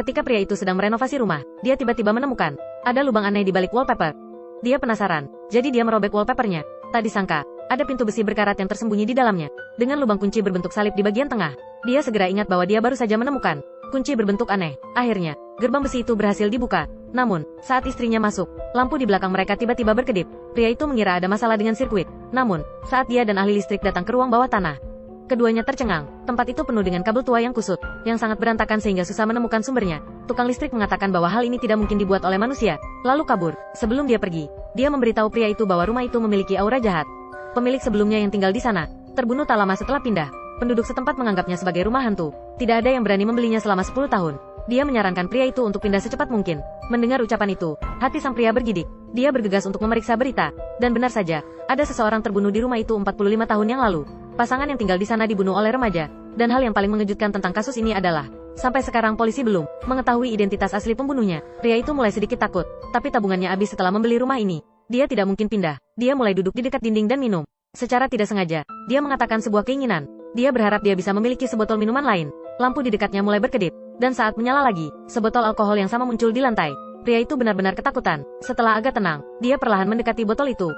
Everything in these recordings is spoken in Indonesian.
Ketika pria itu sedang merenovasi rumah, dia tiba-tiba menemukan ada lubang aneh di balik wallpaper. Dia penasaran, jadi dia merobek wallpapernya. Tak disangka, ada pintu besi berkarat yang tersembunyi di dalamnya, dengan lubang kunci berbentuk salib di bagian tengah. Dia segera ingat bahwa dia baru saja menemukan kunci berbentuk aneh. Akhirnya, gerbang besi itu berhasil dibuka. Namun, saat istrinya masuk, lampu di belakang mereka tiba-tiba berkedip. Pria itu mengira ada masalah dengan sirkuit. Namun, saat dia dan ahli listrik datang ke ruang bawah tanah, keduanya tercengang. Tempat itu penuh dengan kabel tua yang kusut, yang sangat berantakan sehingga susah menemukan sumbernya. Tukang listrik mengatakan bahwa hal ini tidak mungkin dibuat oleh manusia, lalu kabur. Sebelum dia pergi, dia memberitahu pria itu bahwa rumah itu memiliki aura jahat. Pemilik sebelumnya yang tinggal di sana terbunuh tak lama setelah pindah. Penduduk setempat menganggapnya sebagai rumah hantu. Tidak ada yang berani membelinya selama 10 tahun. Dia menyarankan pria itu untuk pindah secepat mungkin. Mendengar ucapan itu, hati sang pria bergidik. Dia bergegas untuk memeriksa berita. Dan benar saja, ada seseorang terbunuh di rumah itu 45 tahun yang lalu. Pasangan yang tinggal di sana dibunuh oleh remaja. Dan hal yang paling mengejutkan tentang kasus ini adalah, sampai sekarang polisi belum mengetahui identitas asli pembunuhnya. Pria itu mulai sedikit takut, tapi tabungannya habis setelah membeli rumah ini. Dia tidak mungkin pindah. Dia mulai duduk di dekat dinding dan minum. Secara tidak sengaja, dia mengatakan sebuah keinginan. Dia berharap dia bisa memiliki sebotol minuman lain. Lampu di dekatnya mulai berkedip. Dan saat menyala lagi, sebotol alkohol yang sama muncul di lantai. Pria itu benar-benar ketakutan. Setelah agak tenang, dia perlahan mendekati botol itu.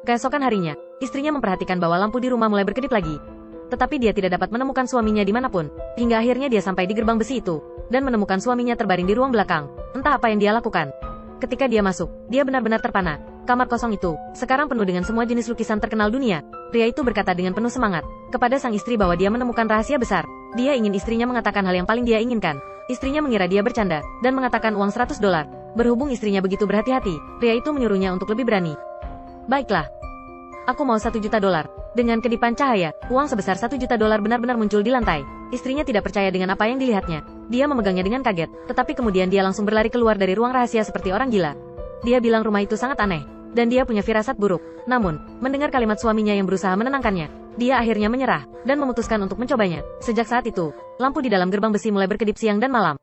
Keesokan harinya, istrinya memperhatikan bahwa lampu di rumah mulai berkedip lagi. Tetapi dia tidak dapat menemukan suaminya dimanapun. Hingga akhirnya dia sampai di gerbang besi itu. Dan menemukan suaminya terbaring di ruang belakang. Entah apa yang dia lakukan. Ketika dia masuk, dia benar-benar terpana. Kamar kosong itu sekarang penuh dengan semua jenis lukisan terkenal dunia. Pria itu berkata dengan penuh semangat kepada sang istri bahwa dia menemukan rahasia besar. Dia ingin istrinya mengatakan hal yang paling dia inginkan. Istrinya mengira dia bercanda dan mengatakan uang $100. Berhubung istrinya begitu berhati-hati, pria itu menyuruhnya untuk lebih berani. Baiklah, aku mau $1 juta. Dengan kedipan cahaya, uang sebesar $1 juta benar-benar muncul di lantai. Istrinya tidak percaya dengan apa yang dilihatnya. Dia memegangnya dengan kaget, tetapi kemudian dia langsung berlari keluar dari ruang rahasia seperti orang gila. Dia bilang rumah itu sangat aneh, dan dia punya firasat buruk. Namun, mendengar kalimat suaminya yang berusaha menenangkannya, dia akhirnya menyerah, dan memutuskan untuk mencobanya. Sejak saat itu, lampu di dalam gerbang besi mulai berkedip siang dan malam.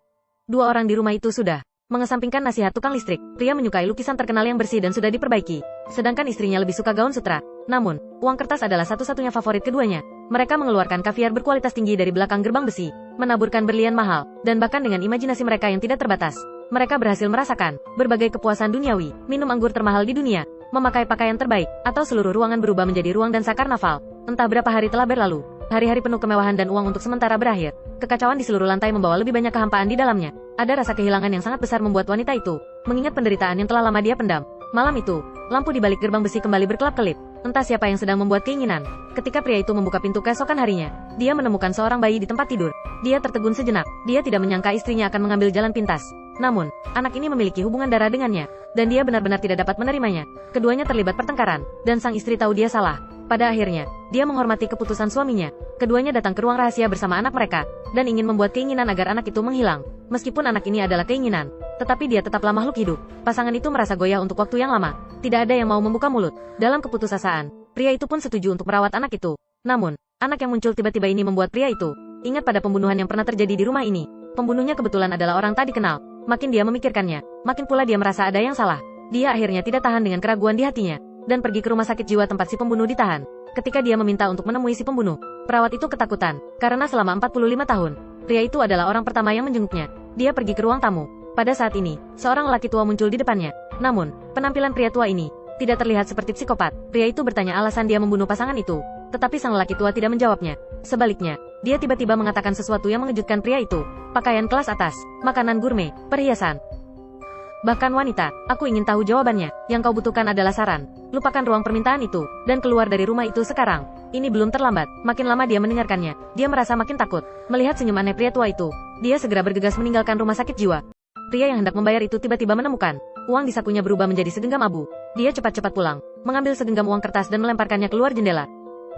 Dua orang di rumah itu sudah mengesampingkan nasihat tukang listrik. Pria menyukai lukisan terkenal yang bersih dan sudah diperbaiki, sedangkan istrinya lebih suka gaun sutra. Namun, uang kertas adalah satu-satunya favorit keduanya. Mereka mengeluarkan kaviar berkualitas tinggi dari belakang gerbang besi, menaburkan berlian mahal, dan bahkan dengan imajinasi mereka yang tidak terbatas, mereka berhasil merasakan berbagai kepuasan duniawi, minum anggur termahal di dunia, memakai pakaian terbaik, atau seluruh ruangan berubah menjadi ruang dansa karnaval. Entah berapa hari telah berlalu, hari-hari penuh kemewahan dan uang untuk sementara berakhir. Kekacauan di seluruh lantai membawa lebih banyak kehampaan di dalamnya. Ada rasa kehilangan yang sangat besar membuat wanita itu mengingat penderitaan yang telah lama dia pendam. Malam itu, lampu di balik gerbang besi kembali berkelap-kelip. Entah siapa yang sedang membuat keinginan. Ketika pria itu membuka pintu keesokan harinya, dia menemukan seorang bayi di tempat tidur. Dia tertegun sejenak. Dia tidak menyangka istrinya akan mengambil jalan pintas. Namun, anak ini memiliki hubungan darah dengannya, dan dia benar-benar tidak dapat menerimanya. Keduanya terlibat pertengkaran, dan sang istri tahu dia salah. Pada akhirnya, dia menghormati keputusan suaminya. Keduanya datang ke ruang rahasia bersama anak mereka, dan ingin membuat keinginan agar anak itu menghilang. Meskipun anak ini adalah keinginan, tetapi dia tetaplah makhluk hidup. Pasangan itu merasa goyah untuk waktu yang lama. Tidak ada yang mau membuka mulut. Dalam keputusasaan, pria itu pun setuju untuk merawat anak itu. Namun, anak yang muncul tiba-tiba ini membuat pria itu ingat pada pembunuhan yang pernah terjadi di rumah ini. Pembunuhnya kebetulan adalah orang tak dikenal. Makin dia memikirkannya, makin pula dia merasa ada yang salah. Dia akhirnya tidak tahan dengan keraguan di hatinya, dan pergi ke rumah sakit jiwa tempat si pembunuh ditahan. Ketika dia meminta untuk menemui si pembunuh, perawat itu ketakutan, karena selama 45 tahun, pria itu adalah orang pertama yang menjenguknya. Dia pergi ke ruang tamu. Pada saat ini, seorang lelaki tua muncul di depannya. Namun, penampilan pria tua ini tidak terlihat seperti psikopat. Pria itu bertanya alasan dia membunuh pasangan itu, tetapi sang lelaki tua tidak menjawabnya. Sebaliknya, dia tiba-tiba mengatakan sesuatu yang mengejutkan pria itu. Pakaian kelas atas, makanan gourmet, perhiasan, bahkan wanita. Aku ingin tahu jawabannya. Yang kau butuhkan adalah saran. Lupakan ruang permintaan itu, dan keluar dari rumah itu sekarang. Ini belum terlambat. Makin lama dia mendengarkannya, dia merasa makin takut. Melihat senyum aneh pria tua itu, dia segera bergegas meninggalkan rumah sakit jiwa. Pria yang hendak membayar itu tiba-tiba menemukan uang di sakunya berubah menjadi segenggam abu. Dia cepat-cepat pulang, mengambil segenggam uang kertas dan melemparkannya keluar jendela.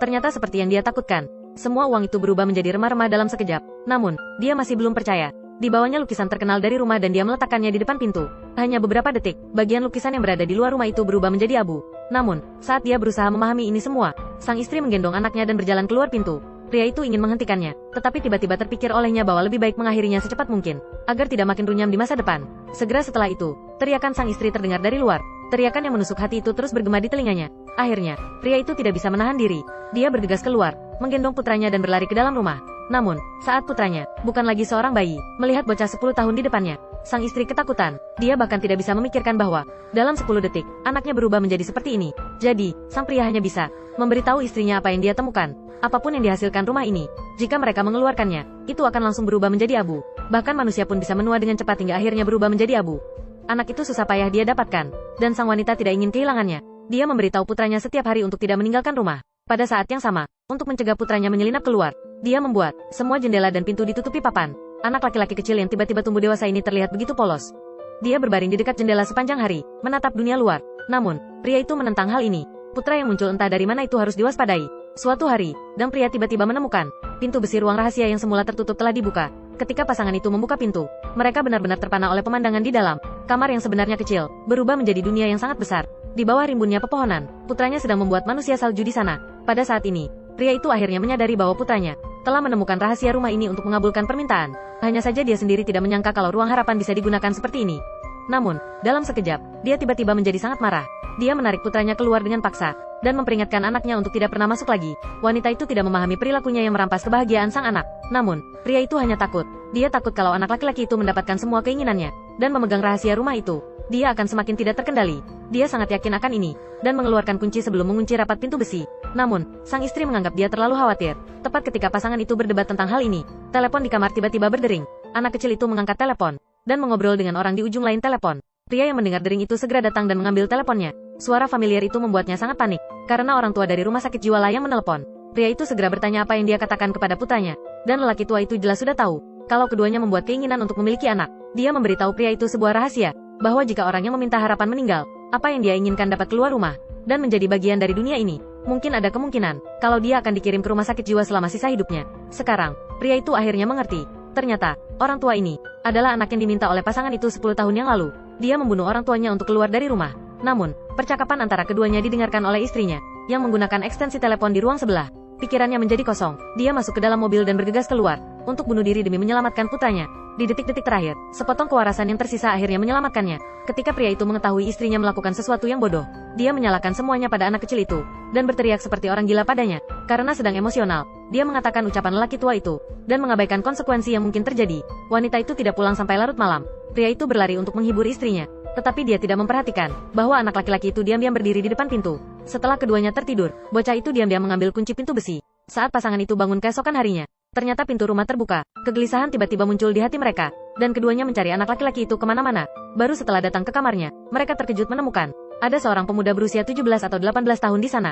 Ternyata seperti yang dia takutkan, semua uang itu berubah menjadi remah-remah dalam sekejap. Namun, dia masih belum percaya. Di bawahnya lukisan terkenal dari rumah dan dia meletakkannya di depan pintu. Hanya beberapa detik, bagian lukisan yang berada di luar rumah itu berubah menjadi abu. Namun, saat dia berusaha memahami ini semua, sang istri menggendong anaknya dan berjalan keluar pintu. Pria itu ingin menghentikannya, tetapi tiba-tiba terpikir olehnya bahwa lebih baik mengakhirinya secepat mungkin, agar tidak makin runyam di masa depan. Segera setelah itu, teriakan sang istri terdengar dari luar. Teriakan yang menusuk hati itu terus bergema di telinganya. Akhirnya, pria itu tidak bisa menahan diri. Dia bergegas keluar, menggendong putranya dan berlari ke dalam rumah. Namun, saat putranya, bukan lagi seorang bayi, melihat bocah 10 tahun di depannya, sang istri ketakutan. Dia bahkan tidak bisa memikirkan bahwa, dalam 10 detik, anaknya berubah menjadi seperti ini. Jadi, sang pria hanya bisa memberitahu istrinya apa yang dia temukan. Apapun yang dihasilkan rumah ini, jika mereka mengeluarkannya, itu akan langsung berubah menjadi abu. Bahkan manusia pun bisa menua dengan cepat hingga akhirnya berubah menjadi abu. Anak itu susah payah dia dapatkan, dan sang wanita tidak ingin kehilangannya. Dia memberitahu putranya setiap hari untuk tidak meninggalkan rumah. Pada saat yang sama, untuk mencegah putranya menyelinap keluar, dia membuat semua jendela dan pintu ditutupi papan. Anak laki-laki kecil yang tiba-tiba tumbuh dewasa ini terlihat begitu polos. Dia berbaring di dekat jendela sepanjang hari, menatap dunia luar. Namun, pria itu menentang hal ini. Putra yang muncul entah dari mana itu harus diwaspadai. Suatu hari, dan pria tiba-tiba menemukan pintu besi ruang rahasia yang semula tertutup telah dibuka. Ketika pasangan itu membuka pintu, mereka benar-benar terpana oleh pemandangan di dalam. Kamar yang sebenarnya kecil, berubah menjadi dunia yang sangat besar. Di bawah rimbunnya pepohonan, putranya sedang membuat manusia salju di sana. Pada saat ini, pria itu akhirnya menyadari bahwa putranya telah menemukan rahasia rumah ini untuk mengabulkan permintaan. Hanya saja dia sendiri tidak menyangka kalau ruang harapan bisa digunakan seperti ini. Namun, dalam sekejap, dia tiba-tiba menjadi sangat marah. Dia menarik putranya keluar dengan paksa, dan memperingatkan anaknya untuk tidak pernah masuk lagi. Wanita itu tidak memahami perilakunya yang merampas kebahagiaan sang anak. Namun, pria itu hanya takut. Dia takut kalau anak laki-laki itu mendapatkan semua keinginannya, dan memegang rahasia rumah itu. Dia akan semakin tidak terkendali. Dia sangat yakin akan ini, dan mengeluarkan kunci sebelum mengunci rapat pintu besi. Namun, sang istri menganggap dia terlalu khawatir. Tepat ketika pasangan itu berdebat tentang hal ini, telepon di kamar tiba-tiba berdering. Anak kecil itu mengangkat telepon, dan mengobrol dengan orang di ujung lain telepon. Pria yang mendengar dering itu segera datang dan mengambil teleponnya. Suara familiar itu membuatnya sangat panik, karena orang tua dari rumah sakit jiwa lah yang menelepon. Pria itu segera bertanya apa yang dia katakan kepada putranya, dan lelaki tua itu jelas sudah tahu kalau keduanya membuat keinginan untuk memiliki anak. Dia memberitahu pria itu sebuah rahasia, bahwa jika orang yang meminta harapan meninggal, apa yang dia inginkan dapat keluar rumah, dan menjadi bagian dari dunia ini. Mungkin ada kemungkinan, kalau dia akan dikirim ke rumah sakit jiwa selama sisa hidupnya. Sekarang, pria itu akhirnya mengerti. Ternyata, orang tua ini adalah anak yang diminta oleh pasangan itu 10 tahun yang lalu. Dia membunuh orang tuanya untuk keluar dari rumah. Namun, percakapan antara keduanya didengarkan oleh istrinya, yang menggunakan ekstensi telepon di ruang sebelah. Pikirannya menjadi kosong. Dia masuk ke dalam mobil dan bergegas keluar, untuk bunuh diri demi menyelamatkan putranya. Di detik-detik terakhir, sepotong kewarasan yang tersisa akhirnya menyelamatkannya. Ketika pria itu mengetahui istrinya melakukan sesuatu yang bodoh, dia menyalahkan semuanya pada anak kecil itu, dan berteriak seperti orang gila padanya. Karena sedang emosional, dia mengatakan ucapan lelaki tua itu, dan mengabaikan konsekuensi yang mungkin terjadi. Wanita itu tidak pulang sampai larut malam. Pria itu berlari untuk menghibur istrinya, tetapi dia tidak memperhatikan bahwa anak laki-laki itu diam-diam berdiri di depan pintu. Setelah keduanya tertidur, bocah itu diam-diam mengambil kunci pintu besi. Saat pasangan itu bangun keesokan harinya, ternyata pintu rumah terbuka. Kegelisahan tiba-tiba muncul di hati mereka, dan keduanya mencari anak laki-laki itu kemana-mana. Baru setelah datang ke kamarnya, mereka terkejut menemukan ada seorang pemuda berusia 17 atau 18 tahun di sana.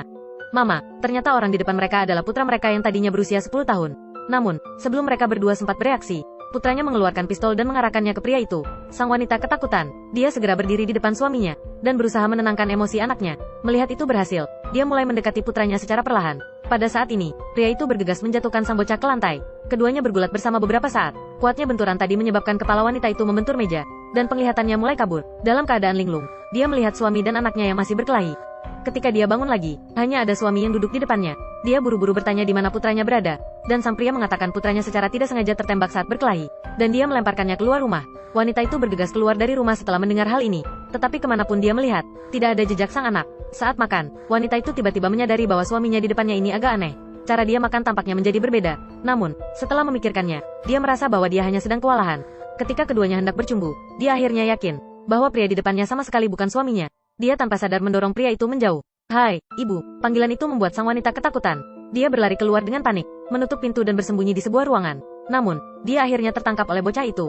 Mama, ternyata orang di depan mereka adalah putra mereka yang tadinya berusia 10 tahun. Namun, sebelum mereka berdua sempat bereaksi, putranya mengeluarkan pistol dan mengarahkannya ke pria itu. Sang wanita ketakutan. Dia segera berdiri di depan suaminya, dan berusaha menenangkan emosi anaknya. Melihat itu berhasil, dia mulai mendekati putranya secara perlahan. Pada saat ini, pria itu bergegas menjatuhkan sang bocah ke lantai. Keduanya bergulat bersama beberapa saat. Kuatnya benturan tadi menyebabkan kepala wanita itu membentur meja, dan penglihatannya mulai kabur. Dalam keadaan linglung, dia melihat suami dan anaknya yang masih berkelahi. Ketika dia bangun lagi, hanya ada suami yang duduk di depannya. Dia buru-buru bertanya di mana putranya berada, dan sang pria mengatakan putranya secara tidak sengaja tertembak saat berkelahi, dan dia melemparkannya keluar rumah. Wanita itu bergegas keluar dari rumah setelah mendengar hal ini, tetapi kemanapun dia melihat, tidak ada jejak sang anak. Saat makan, wanita itu tiba-tiba menyadari bahwa suaminya di depannya ini agak aneh. Cara dia makan tampaknya menjadi berbeda. Namun, setelah memikirkannya, dia merasa bahwa dia hanya sedang kewalahan. Ketika keduanya hendak bercumbu, dia akhirnya yakin bahwa pria di depannya sama sekali bukan suaminya. Dia tanpa sadar mendorong pria itu menjauh. "Hai, ibu." Panggilan itu membuat sang wanita ketakutan. Dia berlari keluar dengan panik, menutup pintu dan bersembunyi di sebuah ruangan. Namun, dia akhirnya tertangkap oleh bocah itu.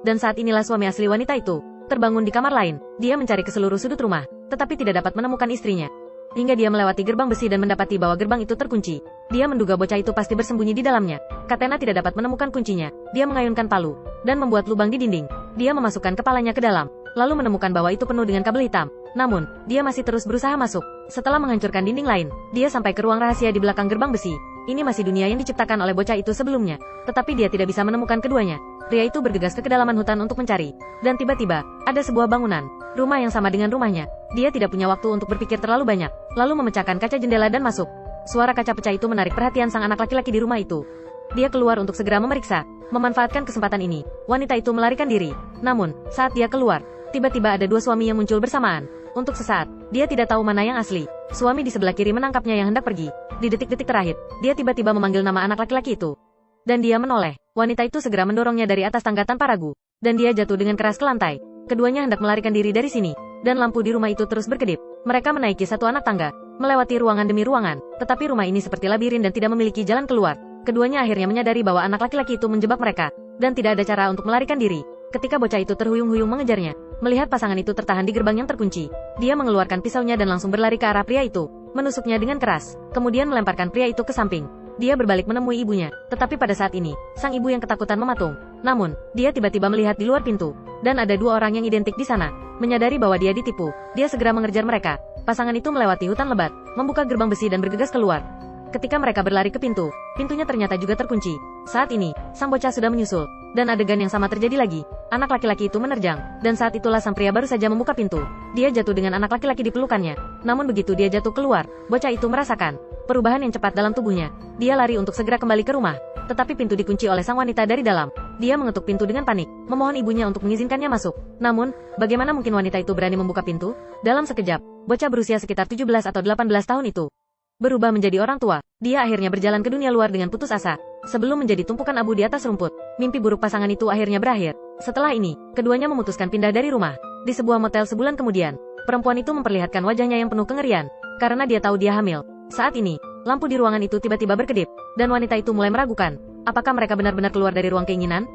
Dan saat inilah suami asli wanita itu terbangun di kamar lain. Dia mencari ke seluruh sudut rumah, tetapi tidak dapat menemukan istrinya. Hingga dia melewati gerbang besi dan mendapati bahwa gerbang itu terkunci. Dia menduga bocah itu pasti bersembunyi di dalamnya. Katena tidak dapat menemukan kuncinya. Dia mengayunkan palu, dan membuat lubang di dinding. Dia memasukkan kepalanya ke dalam, lalu menemukan bahwa itu penuh dengan kabel hitam. Namun, dia masih terus berusaha masuk. Setelah menghancurkan dinding lain, dia sampai ke ruang rahasia di belakang gerbang besi. Ini masih dunia yang diciptakan oleh bocah itu sebelumnya. Tetapi dia tidak bisa menemukan keduanya. Pria itu bergegas ke kedalaman hutan untuk mencari. Dan tiba-tiba, ada sebuah bangunan, rumah yang sama dengan rumahnya. Dia tidak punya waktu untuk berpikir terlalu banyak, lalu memecahkan kaca jendela dan masuk. Suara kaca pecah itu menarik perhatian sang anak laki-laki di rumah itu. Dia keluar untuk segera memeriksa. Memanfaatkan kesempatan ini, wanita itu melarikan diri. Namun, saat dia keluar, tiba-tiba ada dua suami yang muncul bersamaan. Untuk sesaat, dia tidak tahu mana yang asli. Suami di sebelah kiri menangkapnya yang hendak pergi. Di detik-detik terakhir, dia tiba-tiba memanggil nama anak laki-laki itu. dan dia menoleh. Wanita itu segera mendorongnya dari atas tangga tanpa ragu, dan dia jatuh dengan keras ke lantai. Keduanya hendak melarikan diri dari sini, dan lampu di rumah itu terus berkedip. Mereka menaiki satu anak tangga, melewati ruangan demi ruangan, tetapi rumah ini seperti labirin dan tidak memiliki jalan keluar. Keduanya akhirnya menyadari bahwa anak laki-laki itu menjebak mereka, dan tidak ada cara untuk melarikan diri. Ketika bocah itu terhuyung-huyung mengejarnya, melihat pasangan itu tertahan di gerbang yang terkunci, dia mengeluarkan pisaunya dan langsung berlari ke arah pria itu, menusuknya dengan keras, kemudian melemparkan pria itu ke samping. Dia berbalik menemui ibunya, tetapi pada saat ini, sang ibu yang ketakutan mematung. Namun, dia tiba-tiba melihat di luar pintu, dan ada dua orang yang identik di sana. Menyadari bahwa dia ditipu, dia segera mengejar mereka. Pasangan itu melewati hutan lebat, membuka gerbang besi dan bergegas keluar. Ketika mereka berlari ke pintu, pintunya ternyata juga terkunci. Saat ini, sang bocah sudah menyusul, dan adegan yang sama terjadi lagi. Anak laki-laki itu menerjang, dan saat itulah sang pria baru saja membuka pintu. Dia jatuh dengan anak laki-laki di pelukannya. Namun begitu dia jatuh keluar, bocah itu merasakan perubahan yang cepat dalam tubuhnya. Dia lari untuk segera kembali ke rumah, tetapi pintu dikunci oleh sang wanita dari dalam. Dia mengetuk pintu dengan panik, memohon ibunya untuk mengizinkannya masuk. Namun, bagaimana mungkin wanita itu berani membuka pintu? Dalam sekejap, bocah berusia sekitar 17 atau 18 tahun itu berubah menjadi orang tua. Dia akhirnya berjalan ke dunia luar dengan putus asa, sebelum menjadi tumpukan abu di atas rumput. Mimpi buruk pasangan itu akhirnya berakhir. Setelah ini, keduanya memutuskan pindah dari rumah. Di sebuah motel sebulan kemudian, perempuan itu memperlihatkan wajahnya yang penuh kengerian, karena dia tahu dia hamil. Saat ini, lampu di ruangan itu tiba-tiba berkedip, dan wanita itu mulai meragukan, apakah mereka benar-benar keluar dari ruang keinginan?